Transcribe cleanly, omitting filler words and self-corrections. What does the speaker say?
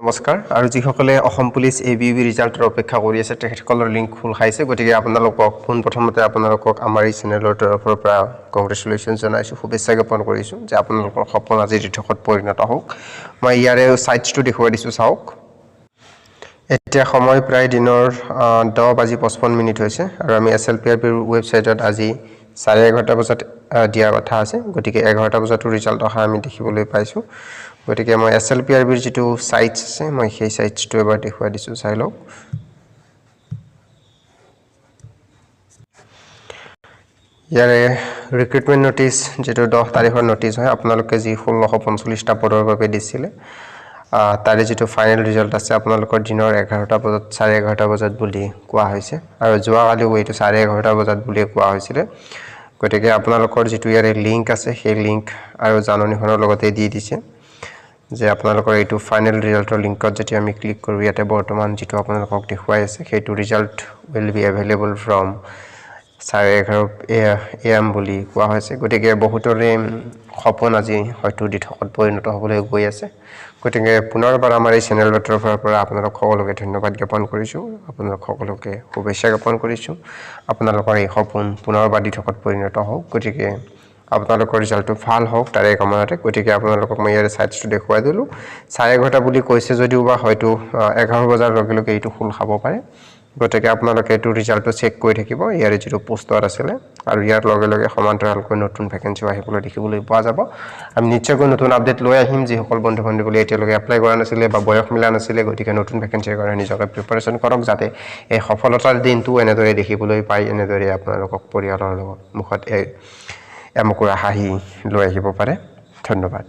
নমস্কাৰ আৰু যিসকলে অসম পুলিচ ABB ৰিজাল্টৰ অপেক্ষা কৰি আছে তেখেতসকলৰ লিংক খোল খাইছে গতিকে আপোনালোকক প্ৰথমতে আপোনালোকক আমাৰ এই চেনেলৰ তৰফৰ পৰা কংগ্ৰেচুলেশ্যন জনাইছো শুভেচ্ছা জ্ঞাপন কৰিছো যে আপোনালোকৰ সপোন আজি দিঠকত পৰিণত হওক মই ইয়াৰে সাইটটো দেখুৱাই দিছো চাওক এতিয়া সময় প্ৰায় দিনৰ 10:55 হৈছে আৰু আমি SLPRB ৱেবছাইটত আজি 11:30 বজাত দিয়া কথা আছে গতিকে 11:00 বজাটো ৰিজাল্ট অহা আমি দেখিবলৈ পাইছো গতিকে মই SLPRB ৰ যেটো সাইটছ আছে মই সেই সাইটটো এবাৰ দেখুৱাই দিছো চাই লওক ইয়াৰে ৰিক্ৰুটমেন্ট নোটিস যেটো 10 তাৰিখৰ নোটিস হয় আপোনালোকে যি 1645 টা পদৰ বাবে দিছিলে তাৰে যেটো ফাইনেল ৰিজাল্ট আছে আপোনালোকৰ দিনৰ 11:00 বজাত 11:30 বজাত বুলি কোৱা হৈছে আৰু যোৱা কালি এইটো 11:30 বজাত বুলি কোৱা হৈছিল গতিকে আপোনালোকৰ যেটো ইয়াৰে লিংক আছে সেই লিংক আৰু জাননীখনৰ লগতে দি দিছে যে আপোনালোকৰ এইটো ফাইনেল ৰিজাল্টৰ লিংকত যেটি আমি ক্লিক কৰো ইয়াতে বৰ্তমান যেটো আপোনালোকক দেখুৱাই আছে সেইটো result will be available from 11:30 AM বুলি কোৱা হৈছে গতিকে বহুতৰে সপোন আজি হয়তো দিঠকত পৰিণত হ'বলৈ গৈ আছে গতিকে পুনৰবাৰ আমাৰ এই চেনেলৰ তৰফৰ পৰা আপোনালোক সকলোকে ধন্যবাদ জ্ঞাপন কৰিছো আপোনালোক সকলোকে শুভেচ্ছা জ্ঞাপন কৰিছো আপোনালোকৰ এই সপোন পুনৰবাৰ দিঠকত পৰিণত হওক গতিকে আপোনালোকৰ ৰিজাল্টটো ভাল হওক তাৰে কামনাতে গতিকে আপোনালোকক মই ইয়াৰ সাইটটো দেখুৱাই দিলো 11:30 বুলি কৈছে যদিও বা হয়তো 11 বজাৰ লগে লগে এইটো ফুল খাব পাৰে গতিকে আপোনালোকে এইটো ৰিজাল্টটো চেক কৰি থাকিব ইয়াৰে যেটো পোষ্টৰ আছিল আৰু ইয়াৰ লগে লগে সমান্তৰালকৈ নতুন ভ্যাকেন্সি আহিবলৈ দেখিবলৈ পোৱা যাব আমি নিশ্চয়কৈ নতুন আপডেট লৈ আহিম যি সকল বন্ধু-বান্ধৱীয়ে এতিয়ালৈকে এপ্লাই কৰা নাছিল বা বয়স মিলা নাছিল গতিকে নতুন ভ্যাকেন্সিৰ কাৰণে নিজকে প্ৰিপাৰেচন কৰক যাতে এই সফলতাৰ দিনটো এনেদৰে দেখিবলৈ পাই এনেদৰে আপোনালোকক পৰিয়ালৰ লগত মুখত এমকুৰা হাঁহি লৈ আহিব পাৰে ধন্যবাদ